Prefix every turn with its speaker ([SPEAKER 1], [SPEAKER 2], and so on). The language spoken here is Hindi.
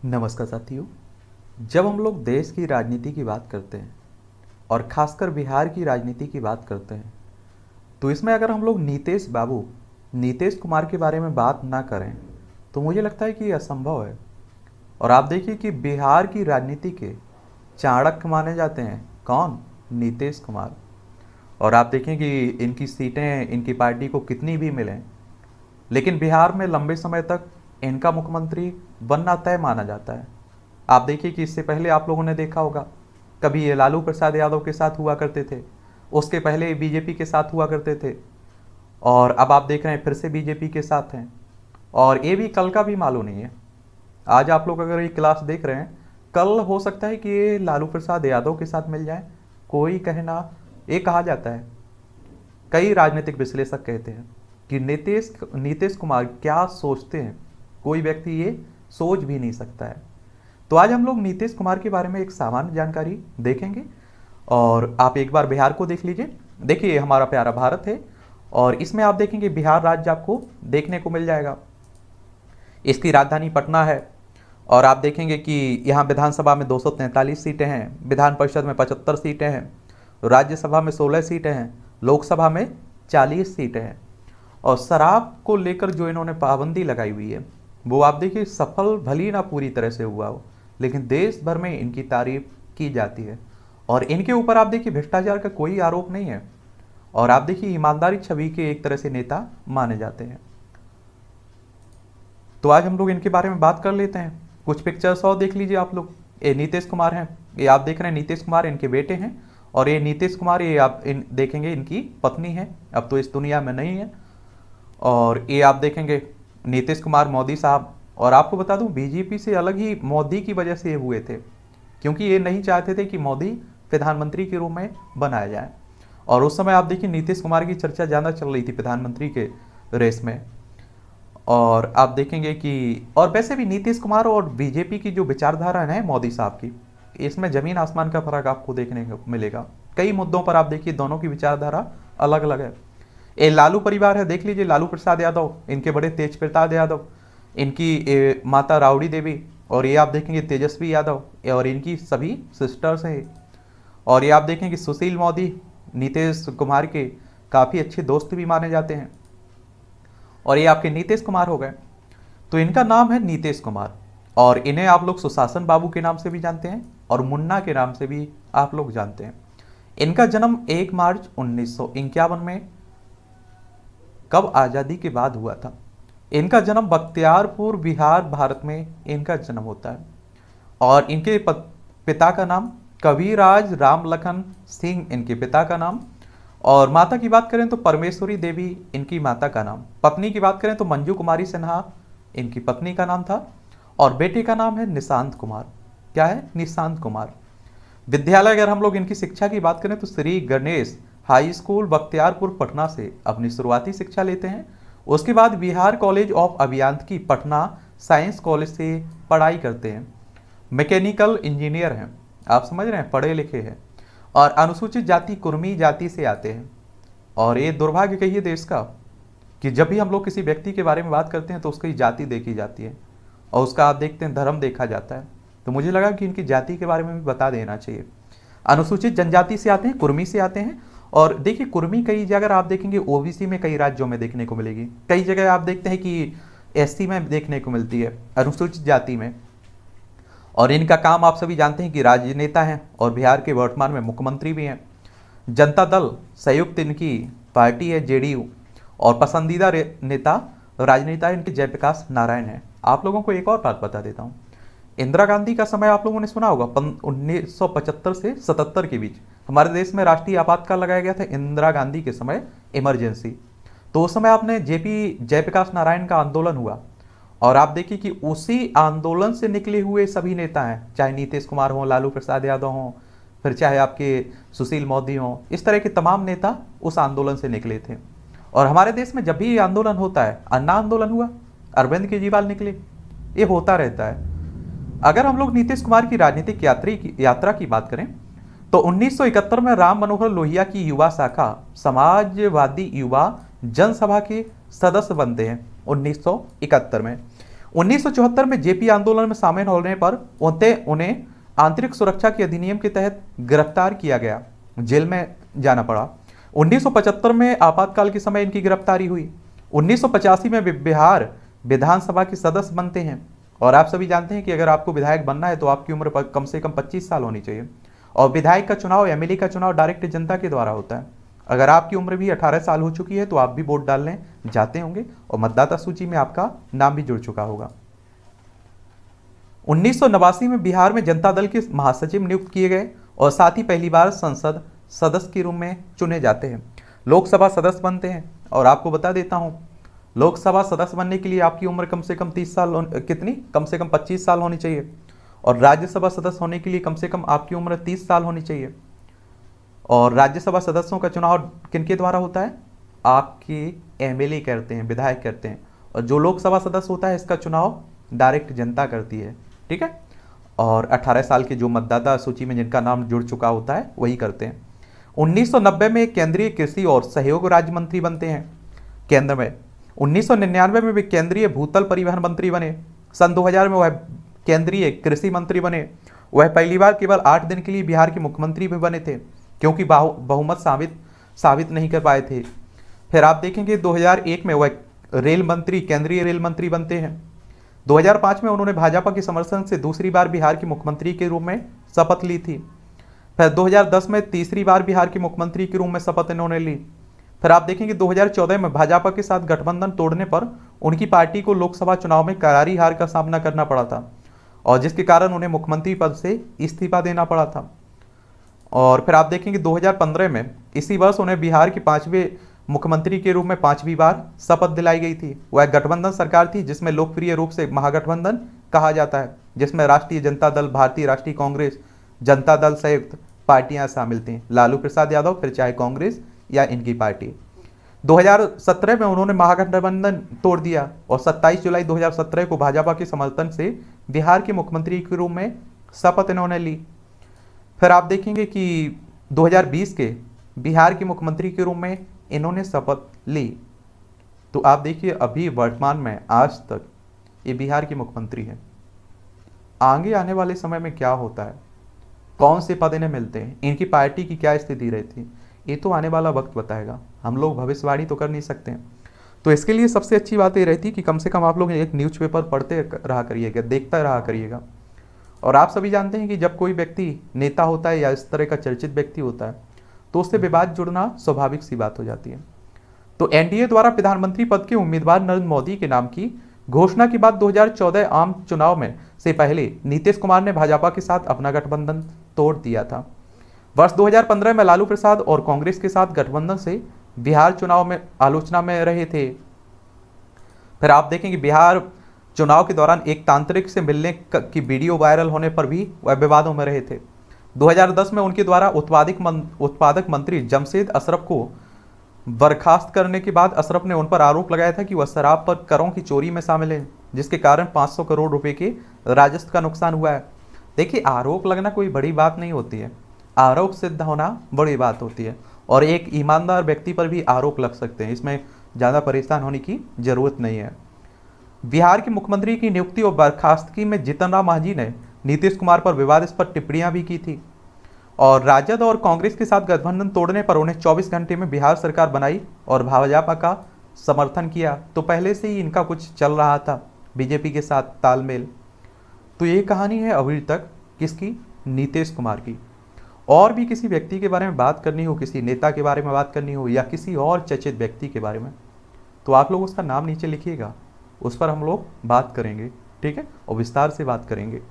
[SPEAKER 1] नमस्कार साथियों। जब हम लोग देश की राजनीति की बात करते हैं और खासकर बिहार की राजनीति की बात करते हैं तो इसमें अगर हम लोग नीतीश कुमार के बारे में बात ना करें तो मुझे लगता है कि ये असंभव है। और आप देखिए कि बिहार की राजनीति के चाणक्य माने जाते हैं कौन? नीतीश कुमार। और आप देखें कि इनकी सीटें इनकी पार्टी को कितनी भी मिलें लेकिन बिहार में लंबे समय तक इनका मुख्यमंत्री बनना तय माना जाता है। आप देखिए कि इससे पहले आप लोगों ने देखा होगा कभी ये लालू प्रसाद यादव के साथ हुआ करते थे, उसके पहले बीजेपी के साथ हुआ करते थे और अब आप देख रहे हैं फिर से बीजेपी के साथ हैं। और ये भी कल का भी मालूम नहीं है। आज आप लोग अगर ये क्लास देख रहे हैं, कल हो सकता है कि ये लालू प्रसाद यादव के साथ मिल जाए। कोई कहना, ये कहा जाता है, कई राजनीतिक विश्लेषक कहते हैं कि नीतीश कुमार क्या सोचते हैं कोई व्यक्ति ये सोच भी नहीं सकता है। तो आज हम लोग नीतीश कुमार के बारे में एक सामान्य जानकारी देखेंगे और आप एक बार बिहार को देख लीजिए। देखिए हमारा प्यारा भारत है और इसमें आप देखेंगे बिहार राज्य आपको देखने को मिल जाएगा। इसकी राजधानी पटना है और आप देखेंगे कि यहाँ विधानसभा में 243 सीटें हैं, विधान परिषद में 75 सीटें हैं, राज्यसभा में 16 सीटें हैं, लोकसभा में 40 सीटें हैं। और शराब को लेकर जो इन्होंने पाबंदी लगाई हुई है वो आप देखिए सफल भली ना पूरी तरह से हुआ हो लेकिन देश भर में इनकी तारीफ की जाती है। और इनके ऊपर आप देखिए भ्रष्टाचार का कोई आरोप नहीं है और आप देखिए ईमानदारी छवि के एक तरह से नेता माने जाते हैं। तो आज हम लोग इनके बारे में बात कर लेते हैं। कुछ पिक्चर्स और देख लीजिए आप लोग। ये नीतीश कुमार हैं, ये आप देख रहे हैं नीतीश कुमार इनके बेटे हैं और ये नीतीश कुमार ये आप देखेंगे इनकी पत्नी है, अब तो इस दुनिया में नहीं है। और ये आप देखेंगे नीतीश कुमार मोदी साहब। और आपको बता दूं बीजेपी से अलग ही मोदी की वजह से ये हुए थे क्योंकि ये नहीं चाहते थे कि मोदी प्रधानमंत्री के रूप में बनाया जाए। और उस समय आप देखिए नीतीश कुमार की चर्चा ज़्यादा चल रही थी प्रधानमंत्री के रेस में। और आप देखेंगे कि और वैसे भी नीतीश कुमार और बीजेपी की जो विचारधारा है मोदी साहब की, इसमें ज़मीन आसमान का फर्क आपको देखने को मिलेगा। कई मुद्दों पर आप देखिए दोनों की विचारधारा अलग अलग है। ये लालू परिवार है, देख लीजिए लालू प्रसाद यादव, इनके बड़े तेज प्रताप यादव, इनकी माता राबड़ी देवी और ये आप देखेंगे तेजस्वी यादव और इनकी सभी सिस्टर्स हैं। और ये आप देखेंगे सुशील मोदी नीतीश कुमार के काफ़ी अच्छे दोस्त भी माने जाते हैं। और ये आपके नीतीश कुमार हो गए। तो इनका नाम है नीतीश कुमार और इन्हें आप लोग सुशासन बाबू के नाम से भी जानते हैं और मुन्ना के नाम से भी आप लोग जानते हैं। इनका जन्म 1 मार्च 1951 में कब आज़ादी के बाद हुआ था। इनका जन्म बख्तियारपुर बिहार भारत में इनका जन्म होता है। और इनके पिता का नाम कविराज राम लखन सिंह इनके पिता का नाम। और माता की बात करें तो परमेश्वरी देवी इनकी माता का नाम। पत्नी की बात करें तो मंजू कुमारी सिन्हा इनकी पत्नी का नाम था। और बेटे का नाम है निशांत कुमार। क्या है? निशांत कुमार। विद्यालय अगर हम लोग इनकी शिक्षा की बात करें तो श्री गणेश हाई स्कूल बख्तियारपुर पटना से अपनी शुरुआती शिक्षा लेते हैं। उसके बाद बिहार कॉलेज ऑफ अभियांत्रिकी पटना साइंस कॉलेज से पढ़ाई करते हैं। मैकेनिकल इंजीनियर हैं, आप समझ रहे हैं, पढ़े लिखे हैं। और अनुसूचित जाति कुर्मी जाति से आते हैं। और ये दुर्भाग्य कहिए देश का कि जब भी हम लोग किसी व्यक्ति के बारे में बात करते हैं तो उसकी जाति देखी जाती है और उसका आप देखते हैं धर्म देखा जाता है। तो मुझे लगा कि इनकी जाति के बारे में भी बता देना चाहिए। अनुसूचित जनजाति से आते हैं, कुर्मी से आते हैं। और देखिए कुर्मी कई जगह आप देखेंगे ओबीसी में कई राज्यों में देखने को मिलेगी, कई जगह आप देखते हैं कि एससी में देखने को मिलती है, अनुसूचित जाति में। और इनका काम आप सभी जानते हैं कि राजनेता हैं और बिहार के वर्तमान में मुख्यमंत्री भी हैं। जनता दल संयुक्त इनकी पार्टी है जेडीयू। और पसंदीदा नेता राजनेता इनके जयप्रकाश नारायण हैं। आप लोगों को एक और बात बता देता हूँ, इंदिरा गांधी का समय आप लोगों ने सुना होगा 1975 से 77 के बीच हमारे देश में राष्ट्रीय आपातकाल लगाया गया था। इंदिरा गांधी के समय इमरजेंसी, तो उस समय आपने जयप्रकाश नारायण का आंदोलन हुआ और आप देखिए कि उसी आंदोलन से निकले हुए सभी नेता हैं, चाहे नीतीश कुमार हो, लालू प्रसाद यादव हो, फिर चाहे आपके सुशील मोदी हो, इस तरह के तमाम नेता उस आंदोलन से निकले थे। और हमारे देश में जब भी आंदोलन होता है, अन्ना आंदोलन हुआ, अरविंद केजरीवाल निकले, ये होता रहता है। अगर हम लोग नीतीश कुमार की राजनीतिक यात्रा की बात करें तो 1971 में राम मनोहर लोहिया की युवा शाखा समाजवादी युवा जनसभा के सदस्य बनते हैं 1971 में। 1974 में जेपी आंदोलन में शामिल होने पर उन्हें आंतरिक सुरक्षा के अधिनियम के तहत गिरफ्तार किया गया, जेल में जाना पड़ा। 1975 में आपातकाल के समय इनकी गिरफ्तारी हुई। 1985 में बिहार विधानसभा के सदस्य बनते हैं। और आप सभी जानते हैं कि अगर आपको विधायक बनना है तो आपकी उम्र कम से कम 25 साल होनी चाहिए। और विधायक का चुनाव, एमएलए का चुनाव डायरेक्ट जनता के द्वारा होता है। अगर आपकी उम्र भी 18 साल हो चुकी है तो आप भी वोट डालने जाते होंगे और मतदाता सूची में आपका नाम भी जुड़ चुका होगा। 1989 में बिहार में जनता दल के महासचिव नियुक्त किए गए और साथ ही पहली बार संसद सदस्य के रूप में चुने जाते हैं। लोकसभा सदस्य बनते हैं। और आपको बता देता हूं, लोकसभा सदस्य बनने के लिए आपकी उम्र कम से कम 30 साल कम से कम 25 साल होनी चाहिए। और राज्यसभा सदस्य होने के लिए कम से कम आपकी उम्र 30 साल होनी चाहिए। और राज्यसभा सदस्यों का चुनाव किनके द्वारा होता है? आपके एमएलए करते हैं, विधायक करते हैं। और जो लोकसभा सदस्य होता है इसका चुनाव डायरेक्ट जनता करती है, ठीक है। और 18 साल के जो मतदाता सूची में जिनका नाम जुड़ चुका होता है वही करते हैं। 1990 में केंद्रीय कृषि और सहयोग राज्य मंत्री बनते हैं केंद्र में। 1999 में वे केंद्रीय भूतल परिवहन मंत्री बने। सन 2000 में वह केंद्रीय कृषि मंत्री बने। वह पहली बार केवल 8 दिन के लिए बिहार के मुख्यमंत्री भी बने थे क्योंकि बहुमत साबित नहीं कर पाए थे। फिर आप देखेंगे 2001 में वह केंद्रीय रेल मंत्री बनते हैं। 2005 में उन्होंने भाजपा के समर्थन से दूसरी बार बिहार के मुख्यमंत्री के रूप में शपथ ली थी। फिर 2010 में तीसरी बार बिहार के मुख्यमंत्री के रूप में शपथ इन्होंने ली। फिर आप देखेंगे 2014 में भाजपा के साथ गठबंधन तोड़ने पर उनकी पार्टी को लोकसभा चुनाव में करारी हार का सामना करना पड़ा था और जिसके कारण उन्हें मुख्यमंत्री पद से इस्तीफा देना पड़ा था। और फिर आप देखेंगे 2015 में इसी वर्ष उन्हें बिहार के 5वें मुख्यमंत्री के रूप में 5वीं बार शपथ दिलाई गई थी। वह गठबंधन सरकार थी जिसमें लोकप्रिय रूप से महागठबंधन कहा जाता है, जिसमें राष्ट्रीय जनता दल, भारतीय राष्ट्रीय कांग्रेस, जनता दल संयुक्त पार्टियां शामिल थीं। लालू प्रसाद यादव, फिर चाहे कांग्रेस या इनकी पार्टी। 2017 में उन्होंने महागठबंधन तोड़ दिया और 27 जुलाई 2017 को भाजपा के समर्थन से बिहार के मुख्यमंत्री के रूप में शपथ इन्होंने ली। फिर आप देखेंगे कि 2020 के बिहार के मुख्यमंत्री के रूप में इन्होंने शपथ ली। तो आप देखिए अभी वर्तमान में आज तक ये बिहार के मुख्यमंत्री हैं। आगे आने वाले समय में क्या होता है, कौन से पद इन्हें मिलते हैं, इनकी पार्टी की क्या स्थिति रहती है, ये तो आने वाला वक्त बताएगा। हम लोग भविष्यवाणी तो कर नहीं सकते हैं। तो इसके लिए सबसे अच्छी बात ये रहती है कि कम से कम आप लोग एक न्यूज़पेपर पढ़ते रहा करिएगा, देखता रहा करिएगा। और आप सभी जानते हैं कि जब कोई व्यक्ति नेता होता है या इस तरह का चर्चित व्यक्ति होता है तो उससे विवाद जुड़ना स्वाभाविक सी बात हो जाती है। तो एनडीए द्वारा प्रधानमंत्री पद के उम्मीदवार नरेंद्र मोदी के नाम की घोषणा के बाद 2014 आम चुनाव में से पहले नीतीश कुमार ने भाजपा के साथ अपना गठबंधन तोड़ दिया था। वर्ष 2015 में लालू प्रसाद और कांग्रेस के साथ गठबंधन से बिहार चुनाव में आलोचना में रहे थे। फिर आप देखेंगे बिहार चुनाव के दौरान एक तांत्रिक से मिलने की वीडियो वायरल होने पर भी वह विवादों में रहे थे। 2010 में उनके द्वारा उत्पादक मंत्री जमशेद अशरफ को बर्खास्त करने के बाद अशरफ ने उन पर आरोप लगाया था कि वह शराब पर करों की चोरी में शामिल हैं, जिसके कारण 500 करोड़ रुपए के राजस्व का नुकसान हुआ है। देखिए, आरोप लगना कोई बड़ी बात नहीं होती है, आरोप सिद्ध होना बड़ी बात होती है। और एक ईमानदार व्यक्ति पर भी आरोप लग सकते हैं, इसमें ज़्यादा परेशान होने की जरूरत नहीं है। बिहार के मुख्यमंत्री की नियुक्ति और बर्खास्तगी में जीतन राम मांझी ने नीतीश कुमार पर विवादास्पद टिप्पणियां भी की थी और राजद और कांग्रेस के साथ गठबंधन तोड़ने पर उन्हें 24 घंटे में बिहार सरकार बनाई और भाजपा का समर्थन किया। तो पहले से ही इनका कुछ चल रहा था बीजेपी के साथ तालमेल। तो ये कहानी है अभी तक किसकी? नीतीश कुमार की। और भी किसी व्यक्ति के बारे में बात करनी हो, किसी नेता के बारे में बात करनी हो या किसी और चर्चित व्यक्ति के बारे में, तो आप लोग उसका नाम नीचे लिखिएगा, उस पर हम लोग बात करेंगे, ठीक है, और विस्तार से बात करेंगे।